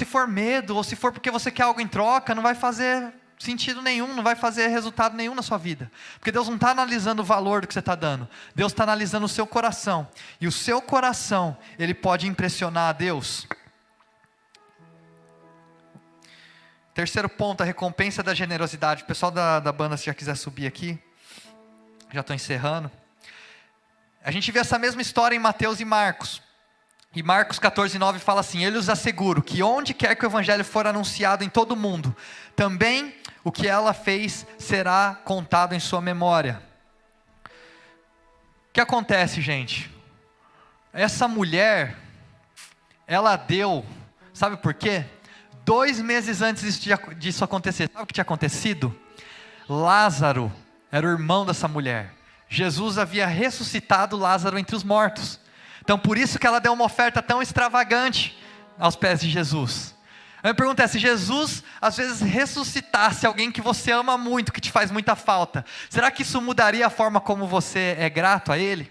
for medo, ou se for porque você quer algo em troca, não vai fazer sentido nenhum, não vai fazer resultado nenhum na sua vida. Porque Deus não está analisando o valor do que você está dando, Deus está analisando o seu coração. E o seu coração, ele pode impressionar a Deus. Terceiro ponto, a recompensa da generosidade. O pessoal da banda, se já quiser subir aqui, já estou encerrando. A gente vê essa mesma história em Mateus e Marcos. E Marcos 14:9 fala assim, eu lhes asseguro que onde quer que o evangelho for anunciado em todo o mundo, também o que ela fez será contado em sua memória. O que acontece, gente? Essa mulher, ela deu, sabe por quê? 2 meses antes disso acontecer, sabe o que tinha acontecido? Lázaro era o irmão dessa mulher. Jesus havia ressuscitado Lázaro entre os mortos. Então por isso que ela deu uma oferta tão extravagante aos pés de Jesus. A minha pergunta é, se Jesus às vezes ressuscitasse alguém que você ama muito, que te faz muita falta, será que isso mudaria a forma como você é grato a Ele?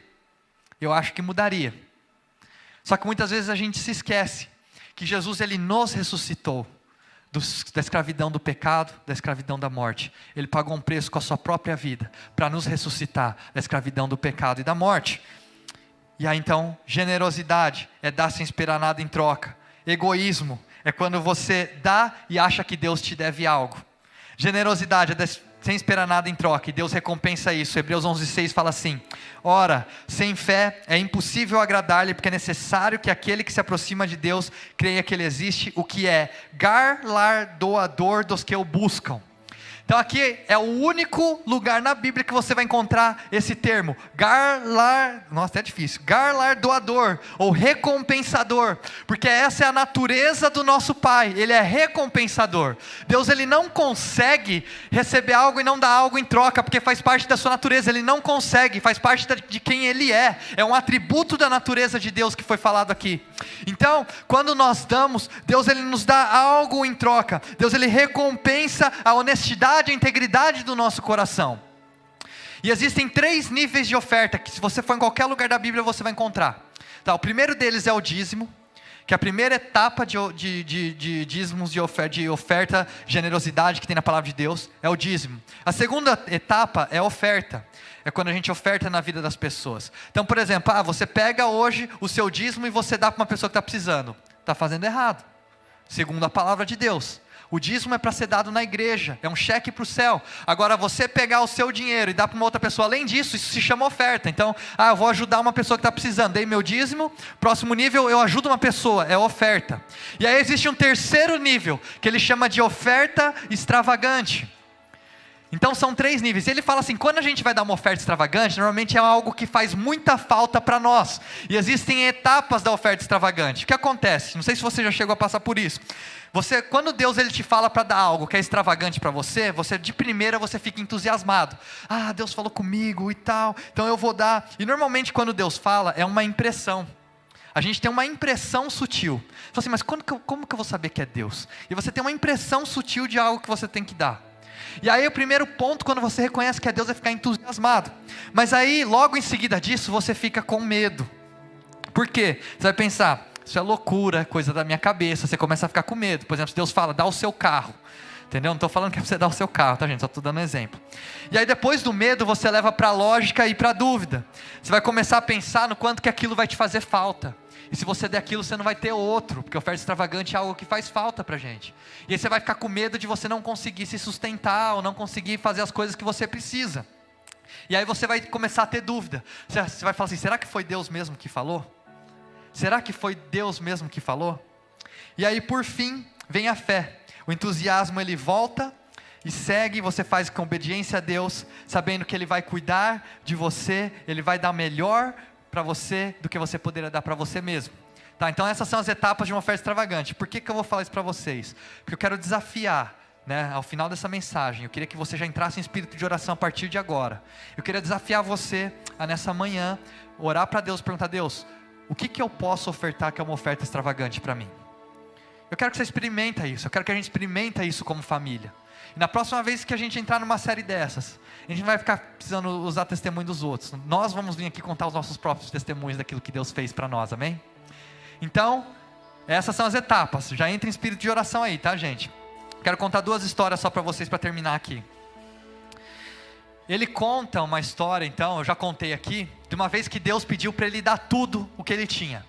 Eu acho que mudaria. Só que muitas vezes a gente se esquece que Jesus ele nos ressuscitou da escravidão do pecado, da escravidão da morte. Ele pagou um preço com a sua própria vida para nos ressuscitar da escravidão do pecado e da morte. E aí então, generosidade é dar sem esperar nada em troca. Egoísmo é quando você dá e acha que Deus te deve algo. Generosidade é dar sem esperar nada em troca, e Deus recompensa isso. Hebreus 11:6 fala assim, ora, sem fé é impossível agradar-lhe, porque é necessário que aquele que se aproxima de Deus creia que Ele existe, o que é galardoador dos que o buscam. Então aqui é o único lugar na Bíblia que você vai encontrar esse termo, nossa, é difícil, galardoador, ou recompensador, porque essa é a natureza do nosso Pai, Ele é recompensador. Deus, Ele não consegue receber algo e não dar algo em troca, porque faz parte da sua natureza, Ele não consegue, faz parte de quem Ele é um atributo da natureza de Deus que foi falado aqui. Então, quando nós damos, Deus, Ele nos dá algo em troca, Deus, Ele recompensa a honestidade, a integridade do nosso coração. E existem 3 níveis de oferta, que se você for em qualquer lugar da Bíblia, você vai encontrar. Tá, o primeiro deles é o dízimo, que é a primeira etapa de dízimos, de oferta, generosidade que tem na palavra de Deus, é o dízimo. A segunda etapa é a oferta, é quando a gente oferta na vida das pessoas. Então, por exemplo, você pega hoje o seu dízimo e você dá para uma pessoa que está precisando. Está fazendo errado, segundo a palavra de Deus. O dízimo é para ser dado na igreja, é um cheque para o céu. Agora, você pegar o seu dinheiro e dar para uma outra pessoa, além disso, isso se chama oferta. Então, eu vou ajudar uma pessoa que está precisando, dei meu dízimo, próximo nível, eu ajudo uma pessoa, é oferta. E aí existe um terceiro nível, que ele chama de oferta extravagante. Então são 3 níveis, e ele fala assim, quando a gente vai dar uma oferta extravagante, normalmente é algo que faz muita falta para nós, e existem etapas da oferta extravagante. O que acontece? Não sei se você já chegou a passar por isso. Quando Deus Ele te fala para dar algo que é extravagante para você, de primeira você fica entusiasmado. Deus falou comigo e tal, então eu vou dar. E normalmente quando Deus fala, é uma impressão. A gente tem uma impressão sutil. Fala assim, mas como que eu vou saber que é Deus? E você tem uma impressão sutil de algo que você tem que dar. E aí o primeiro ponto, quando você reconhece que é Deus, é ficar entusiasmado. Mas aí, logo em seguida disso, você fica com medo. Por quê? Você vai pensar, isso é loucura, coisa da minha cabeça. Você começa a ficar com medo. Por exemplo, se Deus fala, dá o seu carro. Entendeu? Não estou falando que é para você dar o seu carro, tá gente? Só estou dando um exemplo. E aí depois do medo, você leva para a lógica e para a dúvida. Você vai começar a pensar no quanto que aquilo vai te fazer falta. E se você der aquilo, você não vai ter outro, porque oferta extravagante é algo que faz falta para a gente. E aí você vai ficar com medo de você não conseguir se sustentar, ou não conseguir fazer as coisas que você precisa. E aí você vai começar a ter dúvida. Você vai falar assim, será que foi Deus mesmo que falou? Será que foi Deus mesmo que falou? E aí por fim, vem a fé. O entusiasmo ele volta e segue, você faz com obediência a Deus, sabendo que Ele vai cuidar de você, Ele vai dar melhor para você do que você poderia dar para você mesmo. Tá, então essas são as etapas de uma oferta extravagante. Por que eu vou falar isso para vocês? Porque eu quero desafiar, ao final dessa mensagem, eu queria que você já entrasse em espírito de oração a partir de agora. Eu queria desafiar você a nessa manhã, orar para Deus, perguntar a Deus, o que eu posso ofertar que é uma oferta extravagante para mim? Eu quero que você experimente isso, eu quero que a gente experimente isso como família. E na próxima vez que a gente entrar numa série dessas, a gente não vai ficar precisando usar testemunho dos outros. Nós vamos vir aqui contar os nossos próprios testemunhos daquilo que Deus fez para nós, amém? Então, essas são as etapas. Já entra em espírito de oração aí, tá, gente? Quero contar 2 histórias só para vocês, para terminar aqui. Ele conta uma história, então, eu já contei aqui, de uma vez que Deus pediu para ele dar tudo o que ele tinha.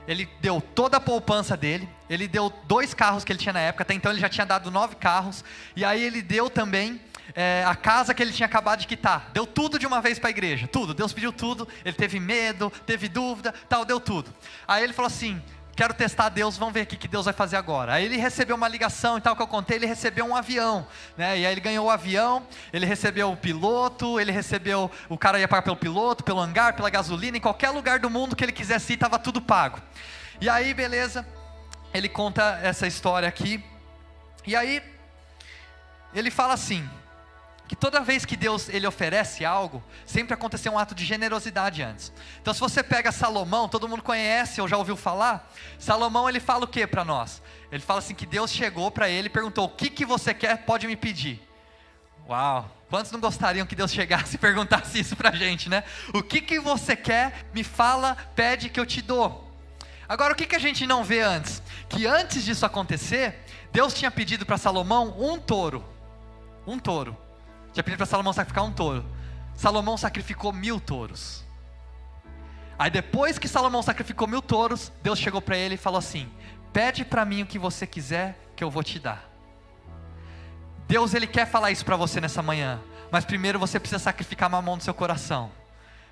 Ele deu toda a poupança dele, ele deu 2 carros que ele tinha na época, até então ele já tinha dado 9 carros, e aí ele deu também a casa que ele tinha acabado de quitar, deu tudo de uma vez para a igreja, tudo, Deus pediu tudo, ele teve medo, teve dúvida, tal, deu tudo. Aí ele falou assim, quero testar Deus, vamos ver o que Deus vai fazer agora. Aí ele recebeu uma ligação e tal, que eu contei, ele recebeu um avião, e aí ele ganhou o avião, ele recebeu o piloto, ele recebeu, o cara ia pagar pelo piloto, pelo hangar, pela gasolina, em qualquer lugar do mundo que ele quisesse ir, estava tudo pago. E aí beleza, ele conta essa história aqui, e aí ele fala assim, que toda vez que Deus ele oferece algo, sempre aconteceu um ato de generosidade antes. Então se você pega Salomão, todo mundo conhece ou já ouviu falar, Salomão ele fala o que para nós? Ele fala assim que Deus chegou para ele e perguntou, o que você quer, pode me pedir. Uau, quantos não gostariam que Deus chegasse e perguntasse isso para a gente, né? O que você quer, me fala, pede que eu te dou. Agora o que a gente não vê antes? Que antes disso acontecer, Deus tinha pedido para Salomão um touro. Tinha pedido para Salomão sacrificar um touro. Salomão sacrificou 1000 touros. Aí depois que Salomão sacrificou 1000 touros, Deus chegou para ele e falou assim, pede para mim o que você quiser que eu vou te dar. Deus ele quer falar isso para você nessa manhã, mas primeiro você precisa sacrificar Mamon do seu coração.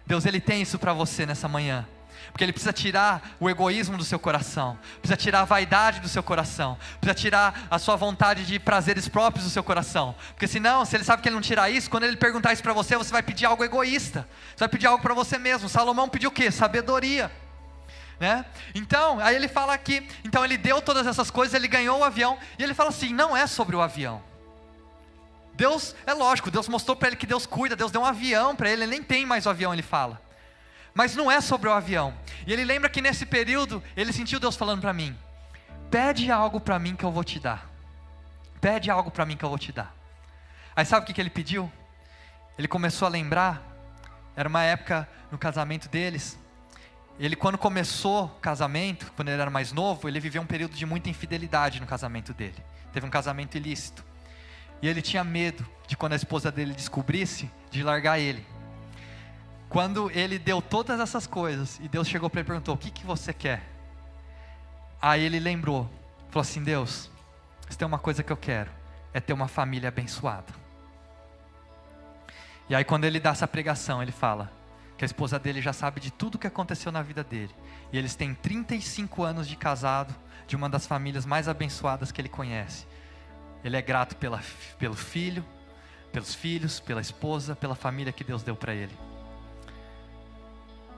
Deus ele tem isso para você nessa manhã. Porque Ele precisa tirar o egoísmo do seu coração, precisa tirar a vaidade do seu coração, precisa tirar a sua vontade de prazeres próprios do seu coração. Porque senão, se Ele sabe que Ele não tirar isso, quando Ele perguntar isso para você, você vai pedir algo egoísta, você vai pedir algo para você mesmo. Salomão pediu o quê? Sabedoria, né? Então, aí ele fala aqui, então ele deu todas essas coisas, ele ganhou o avião, e ele fala assim, não é sobre o avião. Deus, é lógico, Deus mostrou para ele que Deus cuida, Deus deu um avião para ele, ele nem tem mais o avião, ele fala. Mas não é sobre o avião. E ele lembra que nesse período, ele sentiu Deus falando para mim, pede algo para mim que eu vou te dar. Pede algo para mim que eu vou te dar. Aí sabe o que ele pediu? Ele começou a lembrar, era uma época no casamento deles, ele quando começou o casamento, quando ele era mais novo, ele viveu um período de muita infidelidade no casamento dele. Teve um casamento ilícito. E ele tinha medo de quando a esposa dele descobrisse, de largar ele. Quando ele deu todas essas coisas, e Deus chegou para ele e perguntou, o que você quer? Aí ele lembrou, falou assim, Deus, se tem uma coisa que eu quero, é ter uma família abençoada. E aí quando ele dá essa pregação, ele fala, que a esposa dele já sabe de tudo que aconteceu na vida dele. E eles têm 35 anos de casado, de uma das famílias mais abençoadas que ele conhece. Ele é grato pelo filho, pelos filhos, pela esposa, pela família que Deus deu para ele.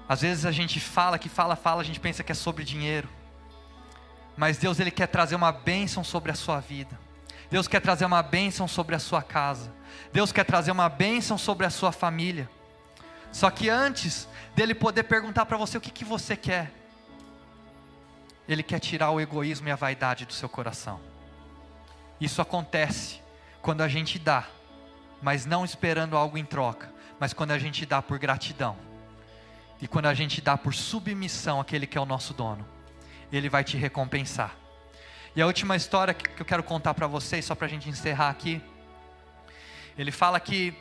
Às vezes a gente fala, a gente pensa que é sobre dinheiro. Mas Deus, Ele quer trazer uma bênção sobre a sua vida. Deus quer trazer uma bênção sobre a sua casa. Deus quer trazer uma bênção sobre a sua família. Só que antes dele poder perguntar para você o que você quer, Ele quer tirar o egoísmo e a vaidade do seu coração. Isso acontece quando a gente dá, mas não esperando algo em troca, mas quando a gente dá por gratidão. E quando a gente dá por submissão àquele que é o nosso dono, Ele vai te recompensar. E a última história que eu quero contar para vocês, só para a gente encerrar aqui, ele fala que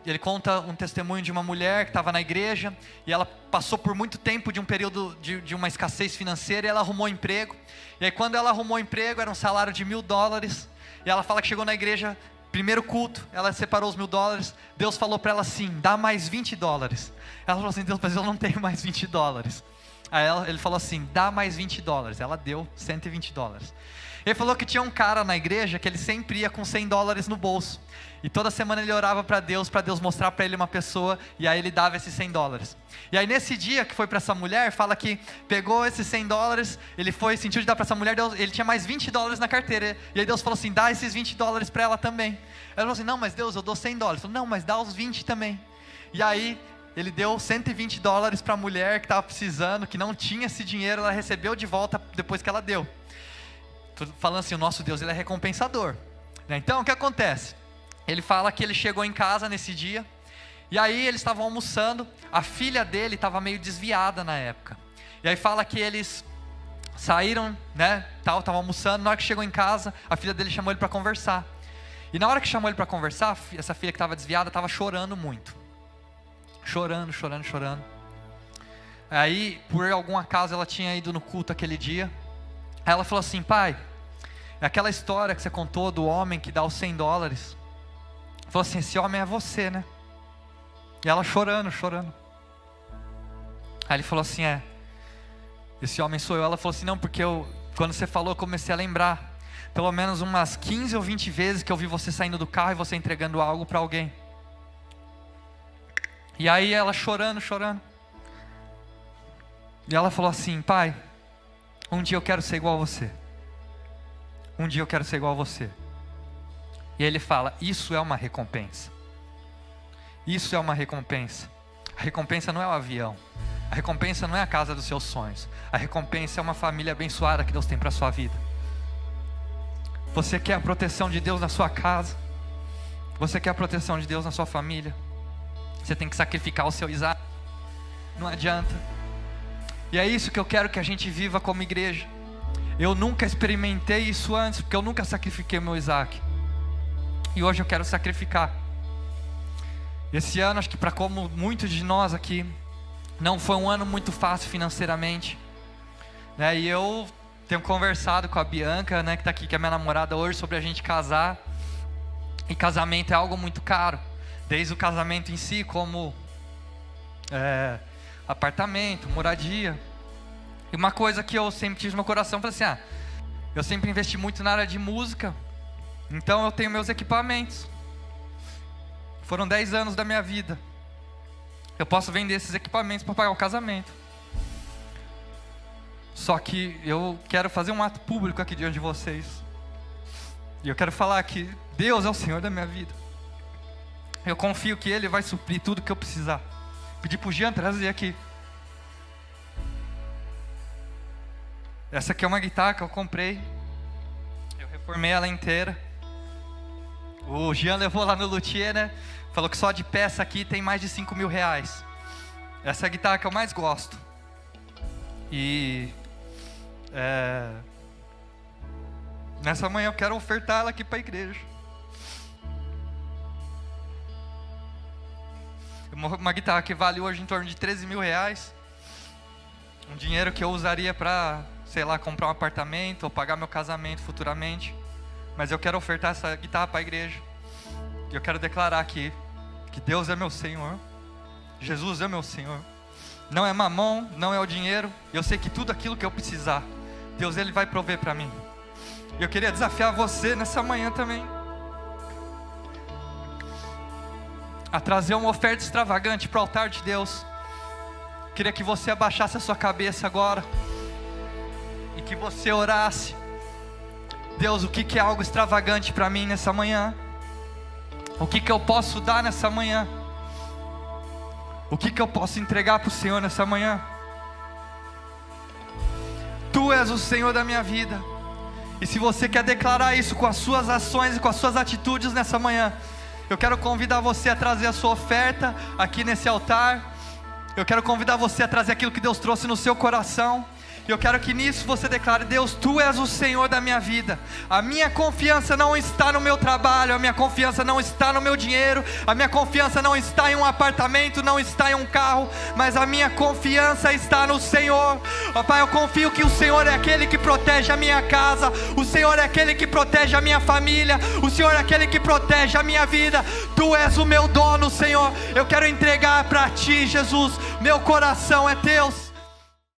ele conta um testemunho de uma mulher que estava na igreja, e ela passou por muito tempo de um período de uma escassez financeira, e ela arrumou emprego, e aí quando ela arrumou emprego, era um salário de $1.000, e ela fala que chegou na igreja, primeiro culto, ela separou os $1.000, Deus falou para ela assim, dá mais $20, ela falou assim, Deus, mas eu não tenho mais $20, aí ele falou assim, dá mais $20, ela deu $120, ele falou que tinha um cara na igreja, que ele sempre ia com $100 no bolso, e toda semana ele orava para Deus mostrar para ele uma pessoa, e aí ele dava esses $100, e aí nesse dia que foi para essa mulher, fala que pegou esses $100, ele foi, sentiu de dar para essa mulher, ele tinha mais $20 na carteira, e aí Deus falou assim, dá esses $20 para ela também, ela falou assim, não, mas Deus, eu dou $100, ele falou, não, mas dá os 20 também, e aí ele deu $120 para a mulher que estava precisando, que não tinha esse dinheiro, ela recebeu de volta depois que ela deu. Estou falando assim, o nosso Deus, Ele é recompensador, né? Então o que acontece? Ele fala que ele chegou em casa nesse dia, e aí eles estavam almoçando, a filha dele estava meio desviada na época, e aí fala que eles saíram, né, estavam almoçando, na hora que chegou em casa, a filha dele chamou ele para conversar, e na hora que chamou ele para conversar, essa filha que estava desviada, estava chorando muito, chorando, aí por algum acaso ela tinha ido no culto aquele dia, aí ela falou assim, pai, é aquela história que você contou do homem que dá os $100, falou assim, esse homem é você, né? E ela chorando, aí ele falou assim, esse homem sou eu. Ela falou assim, não, porque quando você falou, eu comecei a lembrar, pelo menos umas 15 ou 20 vezes que eu vi você saindo do carro e você entregando algo para alguém. E aí ela chorando, e ela falou assim, pai, um dia eu quero ser igual a você, e ele fala, isso é uma recompensa, a recompensa não é o avião, a recompensa não é a casa dos seus sonhos, a recompensa é uma família abençoada que Deus tem para a sua vida. Você quer a proteção de Deus na sua casa, você quer a proteção de Deus na sua família, você tem que sacrificar o seu Isaac, não adianta. E é isso que eu quero que a gente viva como igreja. Eu nunca experimentei isso antes, porque eu nunca sacrifiquei o meu Isaac, e hoje eu quero sacrificar. Esse ano, acho que para como muitos de nós aqui, não foi um ano muito fácil financeiramente, né? E eu tenho conversado com a Bianca, né, que está aqui, que é minha namorada hoje, sobre a gente casar. E casamento é algo muito caro, desde o casamento em si, como apartamento, moradia. E uma coisa que eu sempre tive no meu coração, falei assim, eu sempre investi muito na área de música, então eu tenho meus equipamentos. Foram 10 anos da minha vida. Eu posso vender esses equipamentos para pagar o casamento. Só que eu quero fazer um ato público aqui diante de vocês. E eu quero falar que Deus é o Senhor da minha vida. Eu confio que Ele vai suprir tudo que eu precisar. Pedi para o Jean trazer aqui. Essa aqui é uma guitarra que eu comprei. Eu reformei ela inteira. O Jean levou lá no luthier, né? Falou que só de peça aqui tem mais de 5 mil reais. Essa é a guitarra que eu mais gosto. E nessa manhã eu quero ofertar ela aqui para a igreja. Uma guitarra que vale hoje em torno de 13 mil reais. Um dinheiro que eu usaria para, sei lá, comprar um apartamento ou pagar meu casamento futuramente. Mas eu quero ofertar essa guitarra para a igreja. E eu quero declarar aqui que Deus é meu Senhor. Jesus é meu Senhor. Não é mamão, não é o dinheiro. Eu sei que tudo aquilo que eu precisar, Deus Ele vai prover para mim. E eu queria desafiar você nessa manhã também a trazer uma oferta extravagante para o altar de Deus. Queria que você abaixasse a sua cabeça agora e que você orasse. Deus, o que é algo extravagante para mim nessa manhã? O que eu posso dar nessa manhã? O que eu posso entregar para o Senhor nessa manhã? Tu és o Senhor da minha vida. E se você quer declarar isso com as suas ações e com as suas atitudes nessa manhã, eu quero convidar você a trazer a sua oferta aqui nesse altar. Eu quero convidar você a trazer aquilo que Deus trouxe no seu coração. Eu quero que nisso você declare: Deus, Tu és o Senhor da minha vida. A minha confiança não está no meu trabalho, a minha confiança não está no meu dinheiro, a minha confiança não está em um apartamento, não está em um carro, mas a minha confiança está no Senhor. Ó Pai, eu confio que o Senhor é aquele que protege a minha casa, o Senhor é aquele que protege a minha família, o Senhor é aquele que protege a minha vida. Tu és o meu dono, Senhor. Eu quero entregar para Ti, Jesus. Meu coração é Teu.